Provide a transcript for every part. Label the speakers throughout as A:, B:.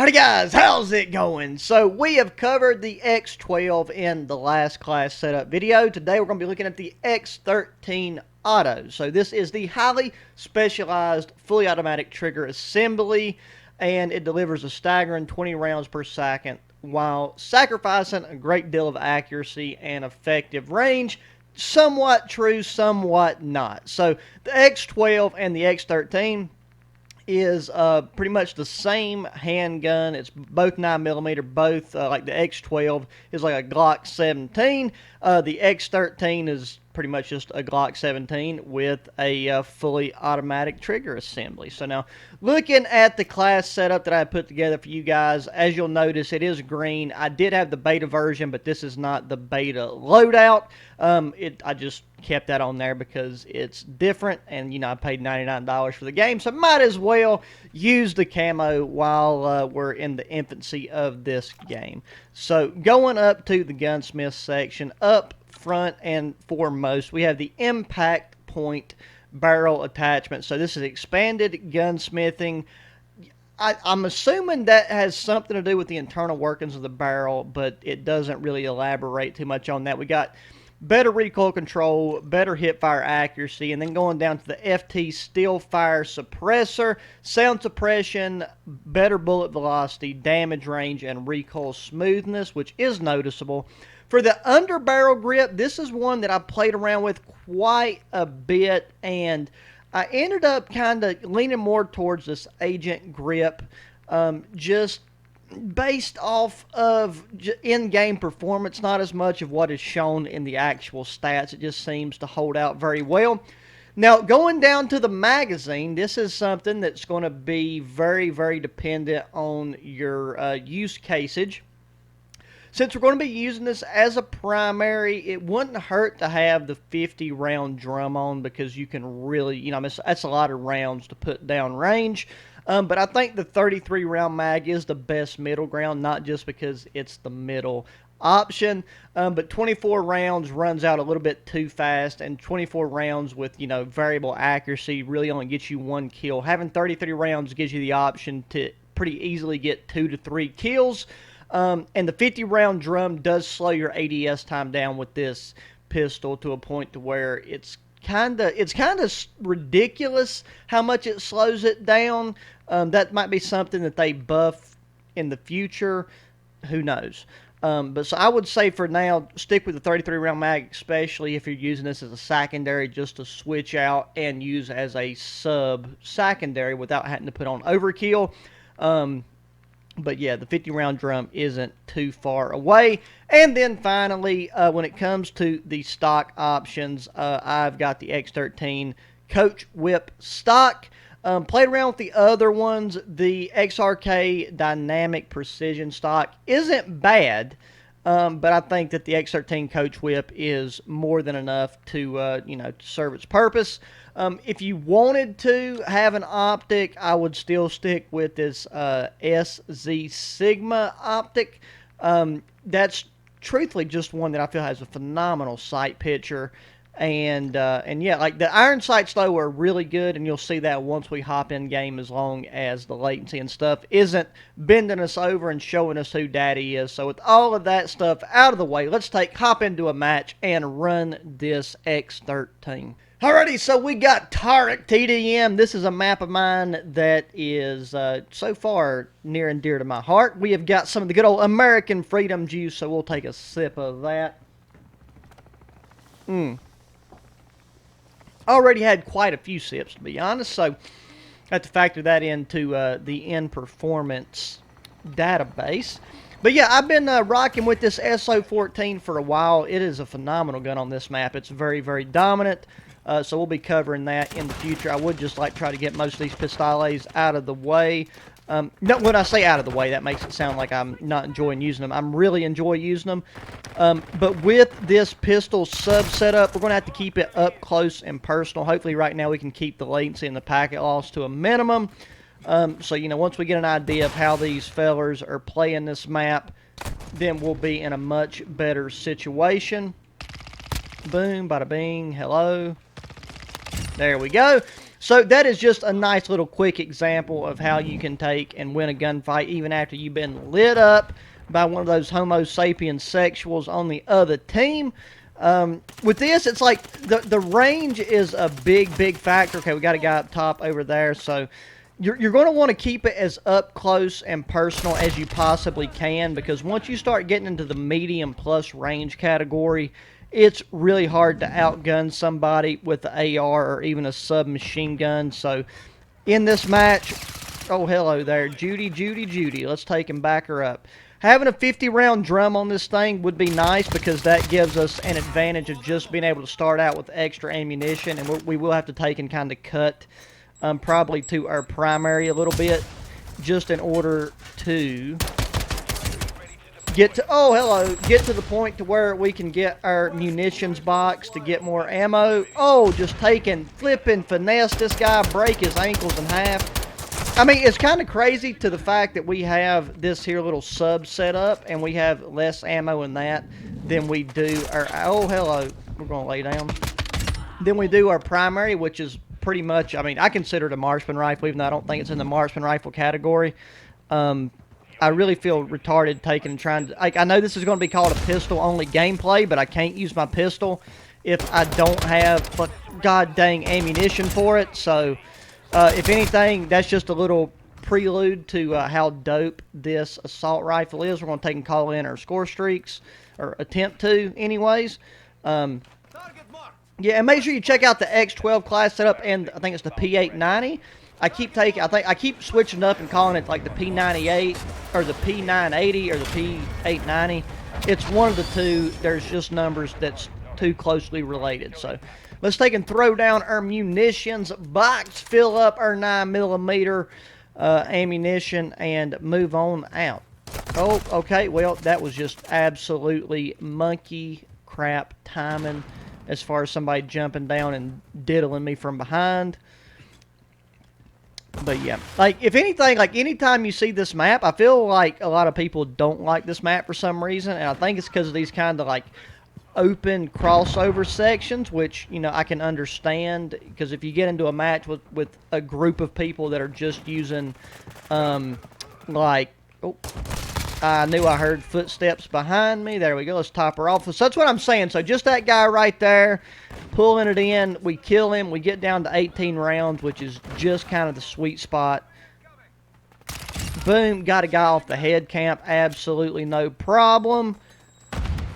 A: Howdy guys, how's it going? So we have covered the X12 in the last class setup video. Today we're going to be looking at the X13 Auto. So this is the highly specialized fully automatic trigger assembly, and it delivers a staggering 20 rounds per second while sacrificing a great deal of accuracy and effective range. Somewhat true, somewhat not. So the X12 and the X13 is pretty much the same handgun. It's both 9mm, both like the X12 is like a Glock 17. The X13 is pretty much just a Glock 17 with a fully automatic trigger assembly. So now, looking at the class setup that I put together for you guys, as you'll notice, it is green. I did have the beta version, but this is not the beta loadout. I just kept that on there because it's different, and you know I paid $99 for the game, so might as well use the camo while we're in the infancy of this game. So going up to the Gunsmith section, up front and foremost, we have the impact point barrel attachment. So this is expanded gunsmithing. I'm assuming that has something to do with the internal workings of the barrel, but it doesn't really elaborate too much on that. We got better recoil control, better hip fire accuracy, and then going down to the FT still fire suppressor, sound suppression, better bullet velocity, damage range, and recoil smoothness, which is noticeable. For the underbarrel grip, this is one that I played around with quite a bit, and I ended up kind of leaning more towards this agent grip, just based off of in-game performance, not as much of what is shown in the actual stats. It just seems to hold out very well. Now, going down to the magazine, this is something that's going to be very, very dependent on your use casage. Since we're going to be using this as a primary, it wouldn't hurt to have the 50-round drum on, because you can really, you know, that's a lot of rounds to put down range. But I think the 33-round mag is the best middle ground, not just because it's the middle option, but 24 rounds runs out a little bit too fast, and 24 rounds with, you know, variable accuracy really only gets you 1 kill. Having 33 rounds gives you the option to pretty easily get 2 to 3 kills. And the 50-round drum does slow your ADS time down with this pistol to a point to where it's kind of ridiculous how much it slows it down. That might be something that they buff in the future. Who knows? But so I would say for now, stick with the 33-round mag, especially if you're using this as a secondary, just to switch out and use as a sub-secondary without having to put on overkill. But yeah, the 50-round drum isn't too far away. And then finally, when it comes to the stock options, I've got the X13 Coach Whip stock. Played around with the other ones. The XRK Dynamic Precision stock isn't bad, but I think that the X13 Coach Whip is more than enough to, you know, to serve its purpose. If you wanted to have an optic, I would still stick with this SZ Sigma optic. That's truthfully just one that I feel has a phenomenal sight picture. And yeah, like the iron sights though are really good, and you'll see that once we hop in game, as long as the latency and stuff isn't bending us over and showing us who daddy is. So with all of that stuff out of the way, let's hop into a match and run this X13. Alrighty, so we got Tarek TDM. This is a map of mine that is so far near and dear to my heart. We have got some of the good old American freedom juice, so we'll take a sip of that. Already had quite a few sips, to be honest, so I have to factor that into the in-performance database. But yeah, I've been rocking with this SO14 for a while. It is a phenomenal gun on this map. It's very, very dominant. So we'll be covering that in the future. I would just like to try to get most of these pistoles out of the way. No, when I say out of the way, that makes it sound like I'm not enjoying using them. I'm really enjoy using them. But with this pistol sub setup, we're going to have to keep it up close and personal. Hopefully right now we can keep the latency and the packet loss to a minimum. So, you know, once we get an idea of how these fellers are playing this map, then we'll be in a much better situation. Boom, bada bing, hello. There we go. So that is just a nice little quick example of how you can take and win a gunfight even after you've been lit up by one of those Homo sapiens sexuals on the other team. With this, it's like the range is a big factor. Okay, we got a guy up top over there, so you're going to want to keep it as up close and personal as you possibly can, because once you start getting into the medium plus range category, it's really hard to outgun somebody with the AR or even a submachine gun. So in this match, oh hello there, Judy, let's take him, back her up. Having a 50-round drum on this thing would be nice, because that gives us an advantage of just being able to start out with extra ammunition, and we will have to take and kind of cut probably to our primary a little bit, just in order to get to, get to the point to where we can get our munitions box to get more ammo. Oh, just flipping finesse this guy, break his ankles in half. I mean, it's kind of crazy to the fact that we have this here little sub set up, and we have less ammo in that than we do our, oh hello, we're going to lay down, than we do our primary, which is pretty much, I mean, I consider it a marksman rifle, even though I don't think it's in the marksman rifle category. I really feel retarded taking and trying to, like, I know this is going to be called a pistol-only gameplay, but I can't use my pistol if I don't have, but god dang, ammunition for it. So, if anything, that's just a little prelude to how dope this assault rifle is. We're going to take and call in our score streaks, or attempt to, anyways. Yeah, and make sure you check out the X12 class setup, and I think it's the P890. I keep switching up and calling it like the P98 or the P980 or the P890. It's one of the two. There's just numbers that's too closely related. So let's take and throw down our munitions box, fill up our 9mm ammunition, and move on out. Oh, okay. Well, that was just absolutely monkey crap timing, as far as somebody jumping down and diddling me from behind. But yeah, like, if anything, like, anytime you see this map, I feel like a lot of people don't like this map for some reason, and I think it's because of these kind of, like, open crossover sections, which, you know, I can understand, because if you get into a match with a group of people that are just using, like, oh, I knew I heard footsteps behind me. There we go. Let's top her off. So that's what I'm saying. So just that guy right there, pulling it in. We kill him. We get down to 18 rounds, which is just kind of the sweet spot. Boom. Got a guy off the head camp. Absolutely no problem.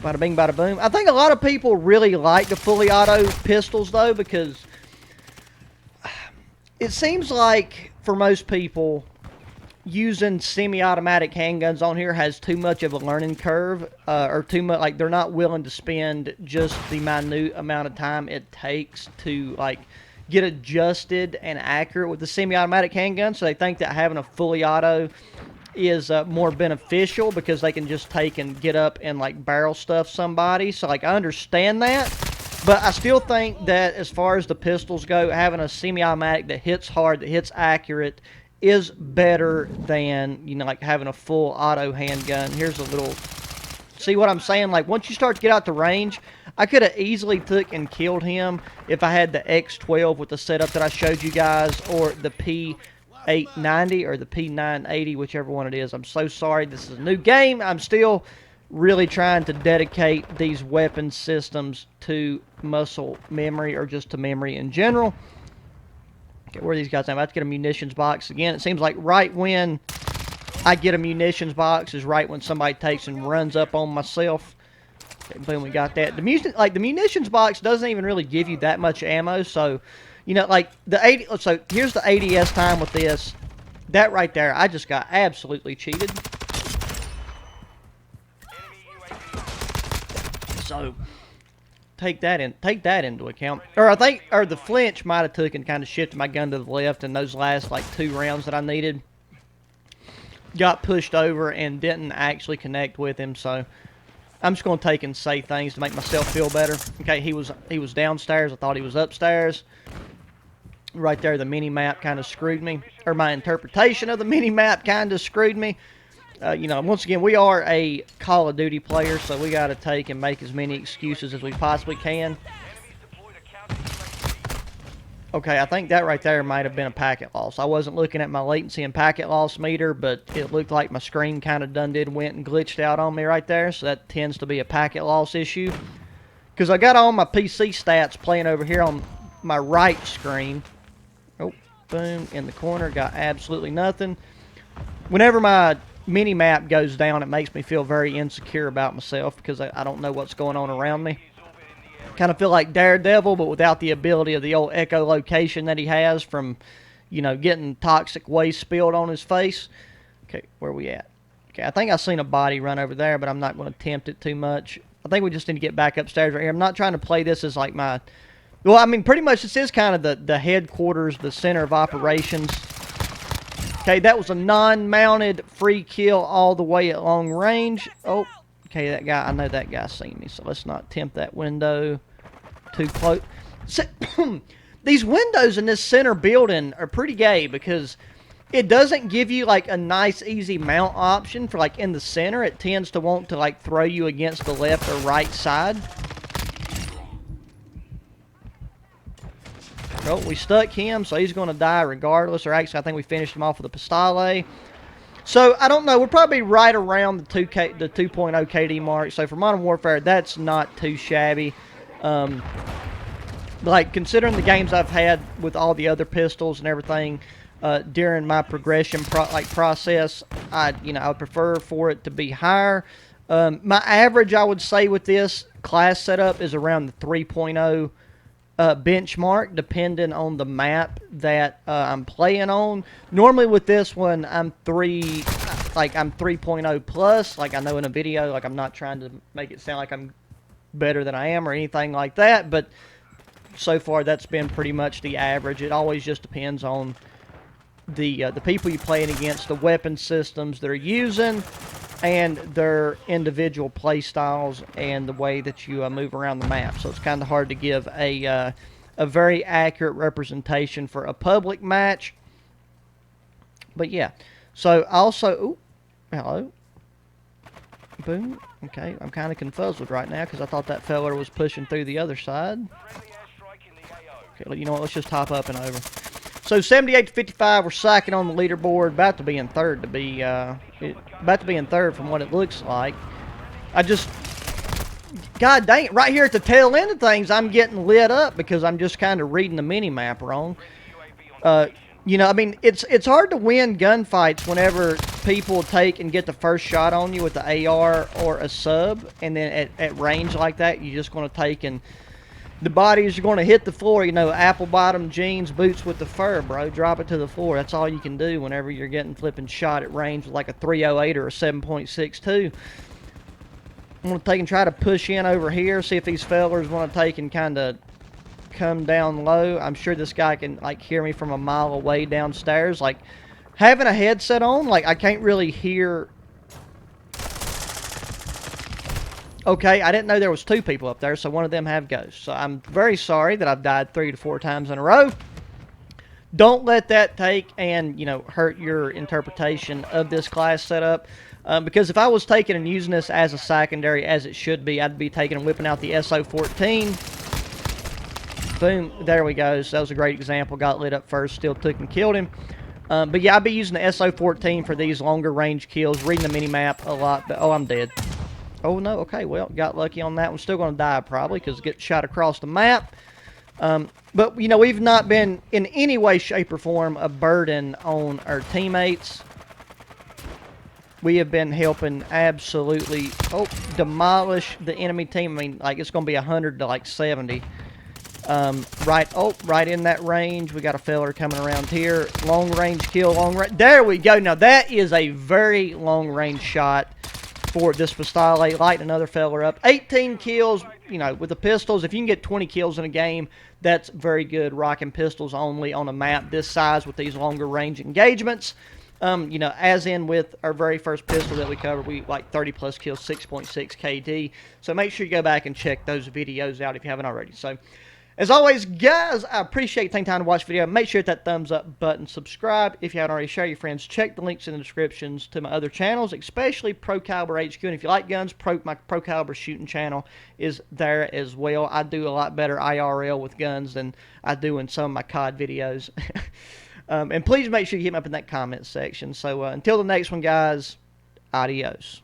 A: Bada bing, bada boom. I think a lot of people really like the fully auto pistols, though, because it seems like for most people, using semi-automatic handguns on here has too much of a learning curve, or too much, like, they're not willing to spend just the minute amount of time it takes to, like, get adjusted and accurate with the semi-automatic handgun. So they think that having a fully auto is more beneficial, because they can just take and get up and, like, barrel stuff somebody. So, like, I understand that, but I still think that as far as the pistols go, having a semi-automatic that hits hard, that hits accurate, is better than, you know, like, having a full auto handgun. Here's a little, see what I'm saying? Like, once you start to get out the range, I could have easily took and killed him if I had the X12 with the setup that I showed you guys, or the P890 or the P980, whichever one it is. I'm so sorry. This is a new game. I'm still really trying to dedicate these weapon systems to muscle memory, or just to memory in general. Where are these guys at? I'm about to get a munitions box again. It seems like right when I get a munitions box is right when somebody takes and runs up on myself. Okay, boom, we got that. The munitions box doesn't even really give you that much ammo, so, you know, like, the 80, so here's the ADS time with this. That right there, I just got absolutely cheated. So take that into account. Or I think, or the flinch might have took and kind of shifted my gun to the left, and those last, like, 2 rounds that I needed got pushed over and didn't actually connect with him. So I'm just going to take and say things to make myself feel better. Okay, he was downstairs. I thought he was upstairs. Right there, the mini-map kind of screwed me. Or my interpretation of the mini-map kind of screwed me. You know, once again, we are a Call of Duty player, so we got to take and make as many excuses as we possibly can. Okay, I think that right there might have been a packet loss. I wasn't looking at my latency and packet loss meter, but it looked like my screen kind of went and glitched out on me right there, so that tends to be a packet loss issue. Because I got all my PC stats playing over here on my right screen. Oh, boom, in the corner, got absolutely nothing. Whenever my mini-map goes down, it makes me feel very insecure about myself because I don't know what's going on around me. Kind of feel like Daredevil, but without the ability of the old echolocation that he has from, you know, getting toxic waste spilled on his face. Okay, where are we at? Okay, I think I seen a body run over there, but I'm not going to tempt it too much. I think we just need to get back upstairs right here. I'm not trying to play this as like my... Well, I mean, pretty much this is kind of the headquarters, the center of operations. Okay, that was a non-mounted free kill all the way at long range. Oh, okay, that guy, I know that guy seen me, so let's not tempt that window too close. So, these windows in this center building are pretty gay because it doesn't give you like a nice easy mount option for like in the center. It tends to want to like throw you against the left or right side. Oh, we stuck him, so he's going to die regardless. Or actually, I think we finished him off with a pistole. So, I don't know. We're probably right around the 2.0 KD mark. So, for Modern Warfare, that's not too shabby. Like, considering the games I've had with all the other pistols and everything during my progression process, I would prefer for it to be higher. My average, I would say, with this class setup is around the 3.0 benchmark, depending on the map that I'm playing on. Normally with this one, I'm 3.0 plus. Like I know in a video, like I'm not trying to make it sound like I'm better than I am or anything like that, but so far that's been pretty much the average. It always just depends on the people you're playing against, the weapon systems they're using, and their individual play styles and the way that you move around the map. So it's kind of hard to give a very accurate representation for a public match. But yeah, so also, ooh, hello, boom. Okay, I'm kind of confuzzled right now because I thought that fella was pushing through the other side. Okay, you know what? Let's just hop up and over. So 78 to 55, we're sacking on the leaderboard, about to be in third from what it looks like. God dang it, right here at the tail end of things, I'm getting lit up because I'm just kind of reading the mini-map wrong. You know, I mean, it's hard to win gunfights whenever people take and get the first shot on you with the AR or a sub, and then at range like that, you're just going to take and the bodies are going to hit the floor, you know, apple bottom jeans, boots with the fur, bro. Drop it to the floor. That's all you can do whenever you're getting flipping shot at range with like a 308 or a 7.62. I'm going to take and try to push in over here, see if these fellers want to take and kind of come down low. I'm sure this guy can, like, hear me from a mile away downstairs. Like, having a headset on, like, I can't really hear... Okay, I didn't know there was two people up there, so one of them have ghosts. So I'm very sorry that I've died 3 to 4 times in a row. Don't let that take and, you know, hurt your interpretation of this class setup. Because if I was taking and using this as a secondary, as it should be, I'd be taking and whipping out the SO14. Boom, there we go. So that was a great example. Got lit up first, still took and killed him. But yeah, I'd be using the SO14 for these longer range kills, reading the mini-map a lot. But, oh, I'm dead. Oh, no, okay, well, got lucky on that one. Still going to die, probably, because it gets shot across the map. But, you know, we've not been, in any way, shape, or form, a burden on our teammates. We have been helping absolutely, demolish the enemy team. I mean, like, it's going to be 100 to, like, 70. Right in that range. We got a feller coming around here. Long range kill, long range. There we go. Now, that is a very long range shot for this pistole, lighting another feller up. 18 kills, you know, with the pistols. If you can get 20 kills in a game, that's very good. Rocking pistols only on a map this size with these longer range engagements. You know, as in with our very first pistol that we covered, we like 30 plus kills, 6.6 KD. So make sure you go back and check those videos out if you haven't already. So As always, guys, I appreciate you taking time to watch the video. Make sure to hit that thumbs up button. Subscribe if you haven't already. Share your friends. Check the links in the descriptions to my other channels, especially Pro Caliber HQ. And if you like guns, my Pro Caliber shooting channel is there as well. I do a lot better IRL with guns than I do in some of my COD videos. And please make sure you hit me up in that comment section. So until the next one, guys, adios.